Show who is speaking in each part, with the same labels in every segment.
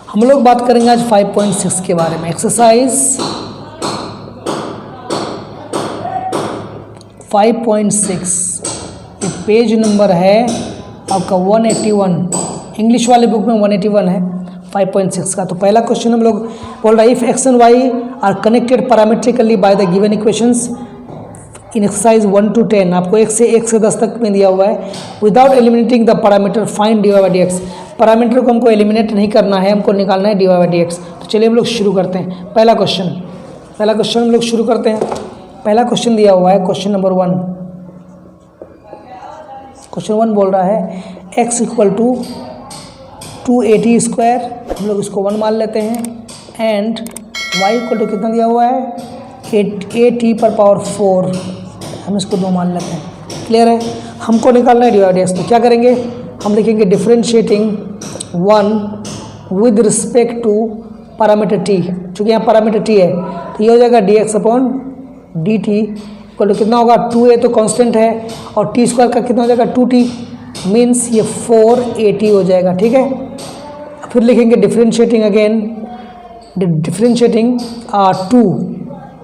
Speaker 1: हम लोग बात करेंगे आज 5.6 के बारे में। एक्सरसाइज 5.6 ये पेज नंबर है आपका 181, इंग्लिश वाले बुक में 181 है 5.6 का। तो पहला क्वेश्चन हम लोग बोल रहा है if x and y are connected parametrically by the given equations in exercise 1 to 10, आपको 1 से 10 तक में दिया हुआ है। Without eliminating the parameter find d y by d x. Parameter को हमको एलिमिनेट नहीं करना है, हमको निकालना है d y by d x. तो चलिए हम लोग शुरू करते हैं। पहला क्वेश्चन हम लोग शुरू करते हैं। पहला क्वेश्चन दिया हुआ है क्वेश्चन नंबर 1। क्वेश्चन 1 बोल रहा है x इक्वल टू 280 स्क्वायर, हम लोग इसको 1 मान लेते हैं, एंड y इक्वल टू कितना दिया हुआ है 8t पर पावर 4, हम इसको 2 मान लेते हैं। क्लियर है? हमको निकालना है डी वाई डी एक्स। तो क्या करेंगे, हम लिखेंगे differentiating 1 with respect to parameter t, चूँकि यहाँ पैरामीटर t है तो ये हो जाएगा dx upon dt equal to कितना होगा 2a तो कांस्टेंट है, और t स्क्वायर का कितना हो जाएगा 2t, मीन्स ये 480 हो जाएगा। ठीक है, फिर लिखेंगे differentiating again, differentiating 2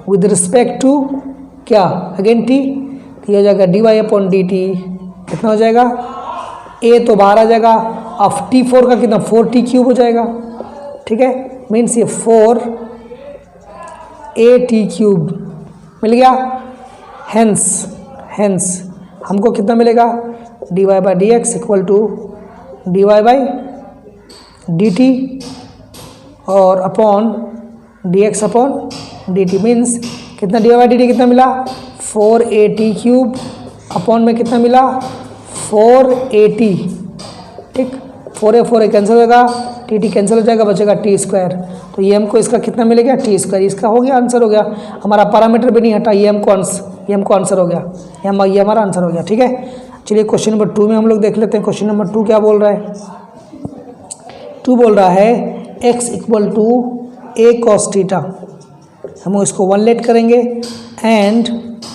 Speaker 1: with respect to क्या अगेन t, तो ये हो जाएगा dy अपॉन dt, कितना हो जाएगा a तो बाहर आ जाएगा, अब t4 का कितना 4t क्यूब हो जाएगा। ठीक है, मीन्स ये 4at क्यूब मिल गया। हेंस हमको कितना मिलेगा dy by d x equal to dy by dt और upon dx upon dt, means कितना dy बाई dt कितना मिला 4at क्यूब अपॉन में कितना मिला 480। ठीक, 4 कैंसिल होगा, टी कैंसिल हो जाएगा, बचेगा टी स्क्वायर। तो ये हमको इसका कितना मिलेगा टी स्क्वायर, इसका हो गया आंसर हो गया। हमारा पैरामीटर भी नहीं हटा, ये हमको आंसर हो गया, ये हमारा आंसर हो गया। ठीक है, चलिए क्वेश्चन नंबर 2 में हम लोग देख लेते हैं। क्वेश्चन नंबर 2 क्या बोल रहा है, 2 बोल रहा है x equal to a cos theta, हम इसको 1 लेट करेंगे, एंड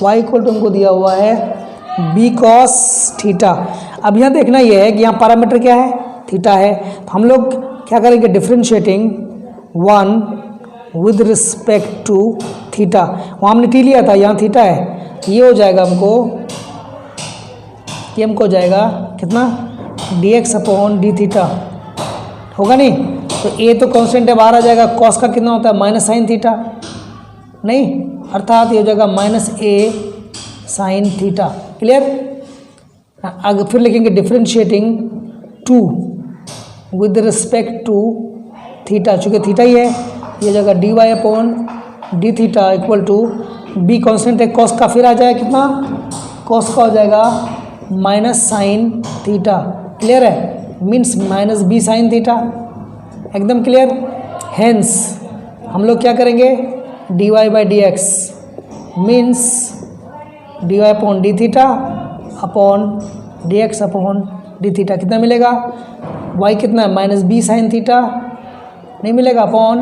Speaker 1: y इक्वल टू हमको दिया हुआ है b cos थीटा। अब यहाँ देखना ये है कि यहाँ पैरामीटर क्या है थीटा है, तो हम लोग क्या करेंगे differentiating 1 with respect to theta. वहाँ हमने टी लिया था, यहाँ थीटा है, ये हो जाएगा हमको हो जाएगा कितना dx अपॉन डी थीटा, होगा नहीं? तो a तो कांस्टेंट है, बाहर आ जाएगा, कॉस का कितना होता है माइनस साइन थीटा, नहीं, अर्थात ये हो जाएगा minus a sine theta. Clear? आगे फिर लिखेंगे differentiating 2 with respect to theta, चूँकि थीटा ही है, ये जगह d y upon d theta equal to b constant है, कॉस का फिर आ जाएगा कितना, कॉस का हो जाएगा माइनस साइन थीटा। क्लियर है? Means minus b sine theta, एकदम क्लियर। हेंस हम लोग क्या करेंगे d y by d x means d y upon d theta upon d x upon d theta, कितना मिलेगा y कितना है माइनस बी साइन थीटा, नहीं मिलेगा, upon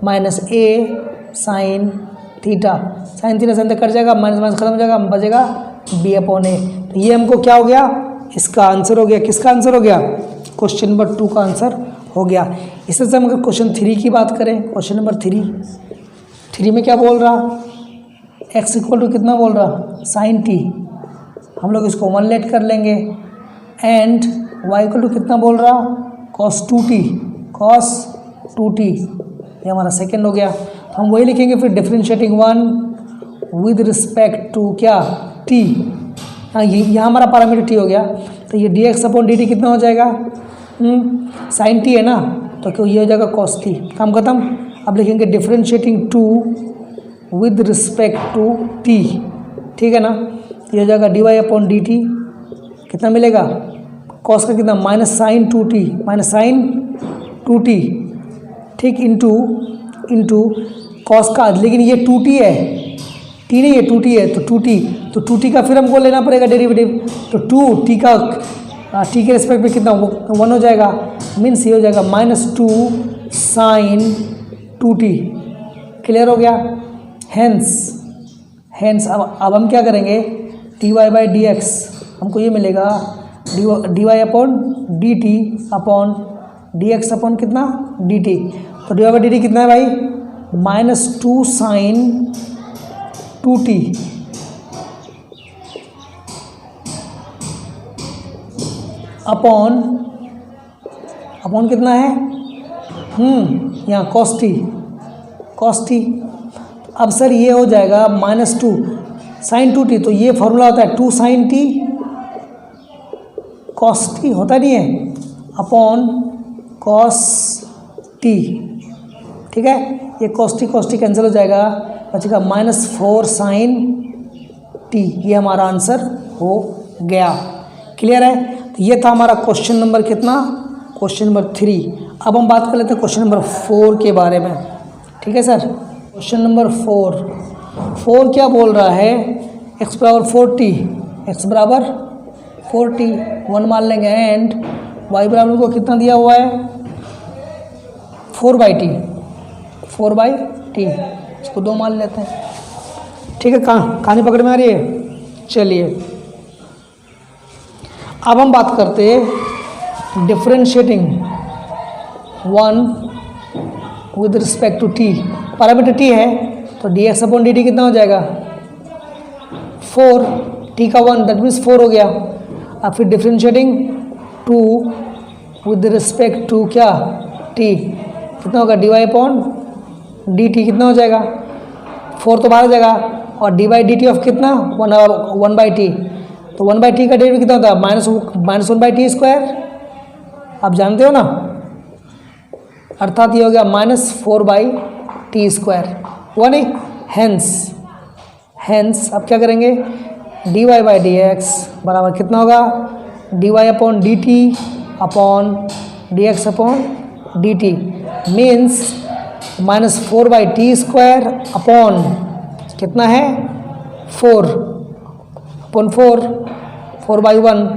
Speaker 1: minus a sine theta, sine theta से कट जाएगा, माइनस माइनस खत्म हो जाएगा, बचेगा b अपॉन ए। तो ये हमको क्या हो गया, इसका आंसर हो गया। किसका आंसर हो गया, क्वेश्चन नंबर 2 का आंसर हो गया। इस तरह से हम अगर क्वेश्चन 3 की बात करें, क्वेश्चन नंबर 3 में क्या बोल रहा, x इक्वल टू कितना बोल रहा साइन t, हम लोग इसको 1 लेट कर लेंगे, एंड y इक्वल टू कितना बोल रहा cos 2t, ये हमारा सेकेंड हो गया। तो हम वही लिखेंगे फिर डिफरेंशिएटिंग 1 विद रिस्पेक्ट टू क्या t, हाँ यहाँ हमारा पैरामीटर t हो गया, तो ये dx अपॉन dt कितना हो जाएगा साइन t है ना, तो क्यों ये हो जाएगा cos t, काम खत्म। अब लिखेंगे differentiating 2 with respect to t, ठीक है ना, ये हो जाएगा dy अपॉन dt, कितना मिलेगा कॉस का कितना माइनस साइन 2t, ठीक, इंटू कॉस का, लेकिन ये 2t है, t नहीं है 2t है, तो 2t का फिर हमको लेना पड़ेगा डेरिवेटिव, तो 2t का t के रिस्पेक्ट में कितना 1 हो जाएगा, मीन्स ये हो जाएगा माइनस 2 साइन 2t। क्लियर हो गया? हेंस अब हम क्या करेंगे dy बाई डी एक्स, हमको ये मिलेगा dy upon dt upon dx upon कितना dt। तो dy बाई dt कितना है भाई, -2 sin 2t अपॉन कितना है, यहाँ cos t। अब सर ये हो जाएगा -2 sin 2t, तो ये फॉर्मूला होता है 2 sin t cos t, होता नहीं है, अपॉन cos t। ठीक है, ये cos t कैंसिल हो जाएगा, बचेगा -4 sin t। ये हमारा आंसर हो गया। क्लियर है। तो ये था हमारा क्वेश्चन नंबर कितना, क्वेश्चन नंबर 3। अब हम बात कर लेते हैं क्वेश्चन नंबर 4 के बारे में। ठीक है सर, क्वेश्चन नंबर 4 क्या बोल रहा है, x बराबर 4t, x बराबर 4t 1 मान लेंगे, एंड y बराबर को कितना दिया हुआ है 4/t, इसको 2 मान लेते हैं। ठीक है, कहानी पकड़ में आ रही है। चलिए अब हम बात करते हैं differentiating 1 with respect to t। Parameter t है तो dx अपॉन dt कितना हो जाएगा 4, t का 1 दैट मीन्स 4 हो गया। अब फिर डिफरेंशिएटिंग 2 विद रिस्पेक्ट टू क्या t, कितना होगा dy अपॉन dt कितना हो जाएगा 4 तो बाहर हो जाएगा, और dy बाई dt ऑफ कितना 1/t, तो 1/t का डेरिवेटिव कितना होता है -1/t²। आप जानते हो ना, अर्थात ये हो गया -4/t², हुआ नहीं। हेंस अब क्या करेंगे, dy बाई dx बराबर कितना होगा dy upon dt upon dx upon dt, means -4/t² upon कितना है 4 अपॉन 4/1,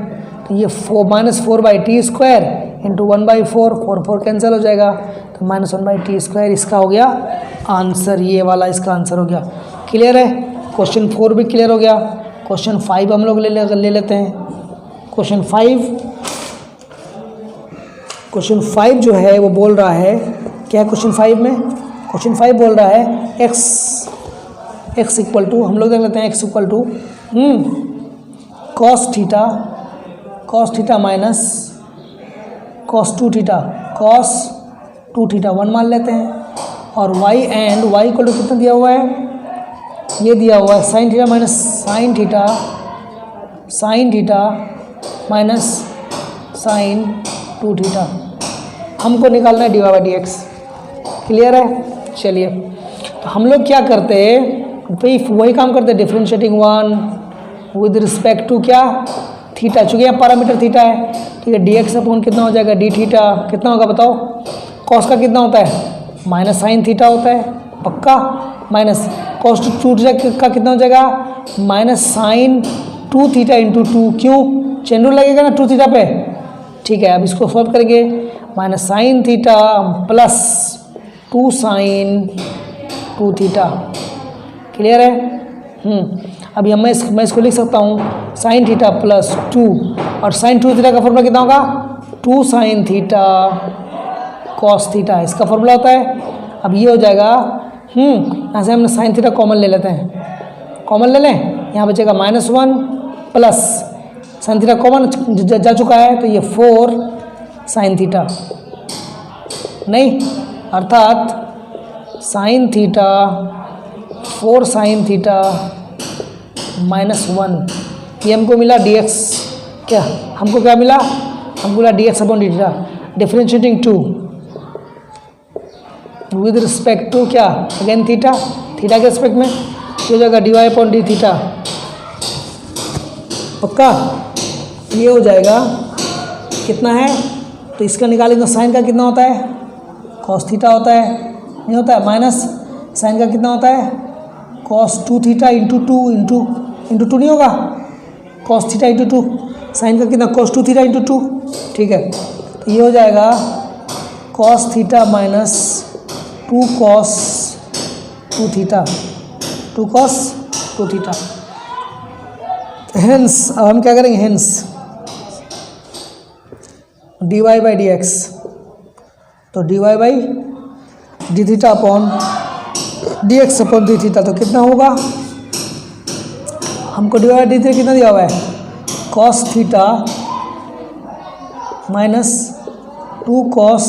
Speaker 1: तो ये -4/t² इंटू 1/4, 4 कैंसिल हो जाएगा, तो -1/t² इसका हो गया आंसर, ये वाला इसका आंसर हो गया। क्लियर है, क्वेश्चन 4 भी क्लियर हो गया। क्वेश्चन 5 हम लोग ले लेते हैं। क्वेश्चन 5 जो है वो बोल रहा है क्या है क्वेश्चन 5 में, क्वेश्चन 5 बोल रहा है x इक्वल टू, हम लोग देख लेते हैं x equal to cos theta minus cos 2 theta 1 मान लेते हैं, और y इक्वल टू कितना दिया हुआ है, ये दिया हुआ है sin theta minus sin theta minus sin 2 theta, हमको निकालना है dy बाई dx। क्लियर है। चलिए तो हम लोग क्या करते हैं, वही काम करते हैं, डिफरेंशिएटिंग 1 विद रिस्पेक्ट टू क्या थीटा, चूँकि यहाँ पैरामीटर थीटा है। ठीक है, dx अपॉन कितना हो जाएगा d थीटा, कितना होगा बताओ, कॉस का कितना होता है माइनस साइन थीटा होता है, पक्का, माइनस कॉस 2 का कितना हो जाएगा माइनस साइन 2 थीटा इंटू 2, क्यों चेन रूल लगेगा ना 2 थीटा पे। ठीक है, अब इसको सॉल्व करेंगे, minus sine theta plus 2 sine 2 theta. Clear है। अभी मैं इसको लिख सकता हूँ साइन थीटा प्लस 2, और साइन 2 थीटा का फॉर्मूला कितना होगा 2 साइन थीटा कॉस थीटा, इसका फॉर्मूला होता है। अब ये हो जाएगा, यहाँ से हमने साइन थीटा कॉमन ले लेते हैं, कॉमन ले लें, यहाँ बचेगा -1 प्लस साइन थीटा कॉमन जा चुका है, तो ये 4 साइन थीटा नहीं, अर्थात साइन थीटा 4 साइन थीटा -1, ये हमको मिला dx, क्या हमको क्या मिला, हमको मिला dx upon d theta. Differentiating 2 with respect to क्या, अगेन थीटा के रिस्पेक्ट में, ये हो जाएगा dy अपॉन डी थीटा, पक्का। ये हो जाएगा कितना है, तो इसका निकालेंगे, साइन का कितना होता है कॉस थीटा होता है, नहीं होता है, माइनस साइन का कितना होता है कॉस 2 थीटा इंटू 2 नहीं होगा, कॉस थीटा इंटू 2, साइन का कितना कॉस 2 थीटा इंटू 2। ठीक है, तो ये हो जाएगा cos theta minus 2 cos 2 theta, 2 cos 2 theta. Hence अब हम क्या करेंगे, हेंस dy बाई dx तो dy by d theta upon d x upon d theta, तो कितना होगा, हमको डी बाई डी थीटा कितना दिया हुआ है, cos theta minus 2 cos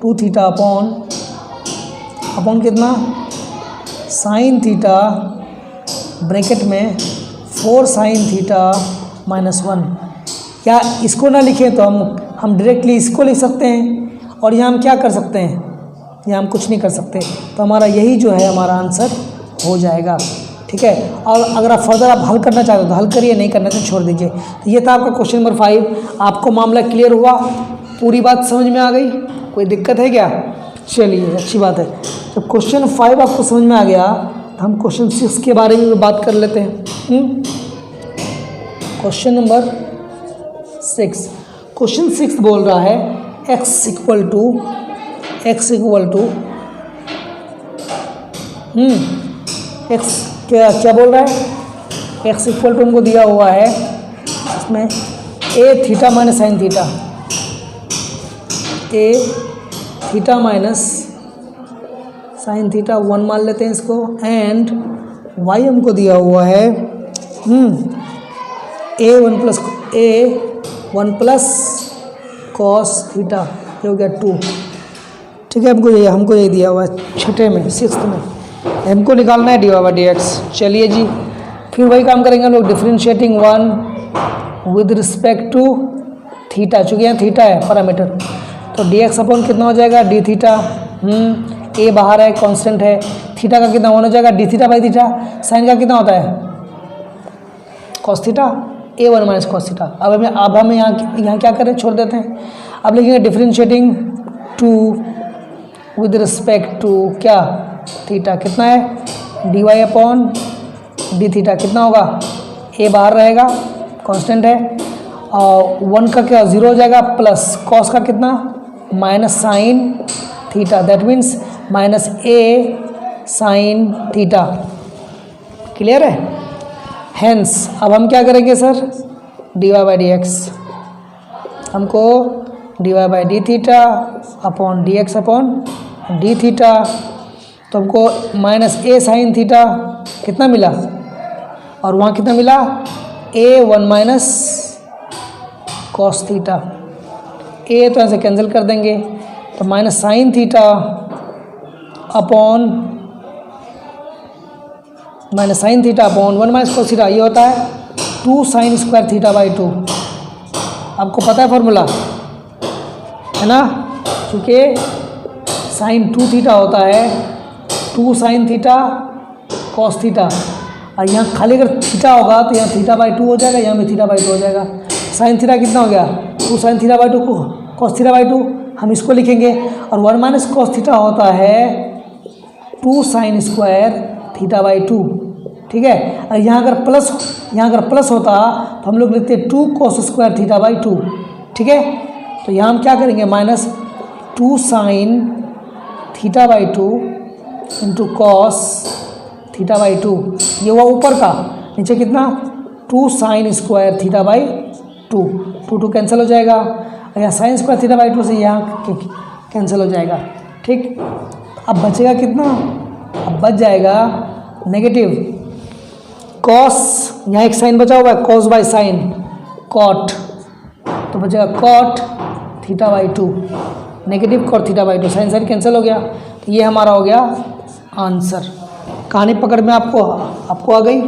Speaker 1: 2 theta upon कितना, साइन थीटा ब्रैकेट में 4 साइन थीटा माइनस 1। या इसको ना लिखें तो हम डायरेक्टली इसको लिख सकते हैं, और यहाँ हम क्या कर सकते हैं, यहाँ हम कुछ नहीं कर सकते, तो हमारा यही जो है हमारा आंसर हो जाएगा। ठीक है, और अगर आप फर्दर आप हल करना चाहते हो तो हल करिए, नहीं करना तो छोड़ दीजिए। तो ये था आपका क्वेश्चन नंबर 5। आपको मामला क्लियर हुआ, पूरी बात समझ में आ गई, कोई दिक्कत है क्या? चलिए अच्छी बात है। जब क्वेश्चन 5 आपको समझ में आ गया तो हम क्वेश्चन 6 के बारे में बात कर लेते हैं। क्वेश्चन नंबर 6, क्वेश्चन 6 बोल रहा है x इक्वल टू x क्या बोल रहा है, x इक्वल टू हमको दिया हुआ है इसमें a theta minus sine theta, a theta minus sine theta 1 मान लेते हैं इसको, एंड y हमको दिया हुआ है a 1 प्लस कॉस थीटा, ये हो गया 2। ठीक है, हमको ये दिया हुआ है छठे में 6th में, हमको निकालना है d y by d x. चलिए जी, फिर वही काम करेंगे हम लोग, differentiating 1 with respect to theta, चूँकि यहाँ थीटा है पैरामीटर, तो डी एक्स अपॉन कितना हो जाएगा, डी थीटा, ए बाहर है, कांस्टेंट है, थीटा का कितना 1 हो जाएगा, d theta by theta, sine का कितना होता है, cos theta, a1 minus cos theta. अब हम यहाँ क्या करें, छोड़ देते हैं। अब लिखेंगे डिफरेंशिएटिंग 2 विद रिस्पेक्ट टू क्या, थीटा, कितना है, d y upon d theta, कितना होगा, ए बाहर रहेगा, कांस्टेंट है, और 1 का क्या 0 हो जाएगा, प्लस कॉस का कितना minus sine theta, that means minus a sine theta. Clear है? हेंस अब हम क्या करेंगे sir, d y by d x, हमको d y by d theta upon d x upon d theta, तो हमको माइनस ए साइन थीटा कितना मिला, और वहाँ कितना मिला, a1 माइनस कॉस थीटा, ए तो ऐसे कैंसिल कर देंगे, तो minus sine theta upon minus sine theta upon 1 minus cos theta, ये होता है 2 साइन स्क्वायर थीटा बाई 2। आपको पता है फॉर्मूला है ना, क्योंकि साइन 2 थीटा होता है 2 साइन थीटा कॉस थीटा, और यहाँ खाली अगर थीटा होगा तो यहाँ थीटा बाई 2 हो जाएगा, यहाँ भी थीटा बाई 2 हो जाएगा। साइन थीटा कितना हो गया, 2 sine theta by 2 cos theta by 2, हम इसको लिखेंगे, और 1 माइनस कॉस थीटा होता है 2 साइन स्क्वायर थीटा बाई 2। ठीक है, और यहाँ अगर प्लस होता तो हम लोग लिखते 2 कॉस स्क्वायर थीटा बाई 2। ठीक है, तो यहाँ हम क्या करेंगे, minus 2 sine theta by 2 into cos theta by 2, ये हुआ ऊपर का, नीचे कितना 2 sine square theta by 2, 2 cancel हो जाएगा, और यहाँ साइन स्क्वायर थीटा बाई 2 से यहाँ कैंसिल हो जाएगा। ठीक, अब बचेगा कितना, अब बच जाएगा नेगेटिव कॉस, यहाँ एक साइन बचा हुआ है, कॉस बाई साइन कॉट, तो बचेगा cot theta by 2, negative cot theta by 2, sine cancel हो गया, तो ये हमारा हो गया आंसर। कहानी पकड़ में आपको आ गई।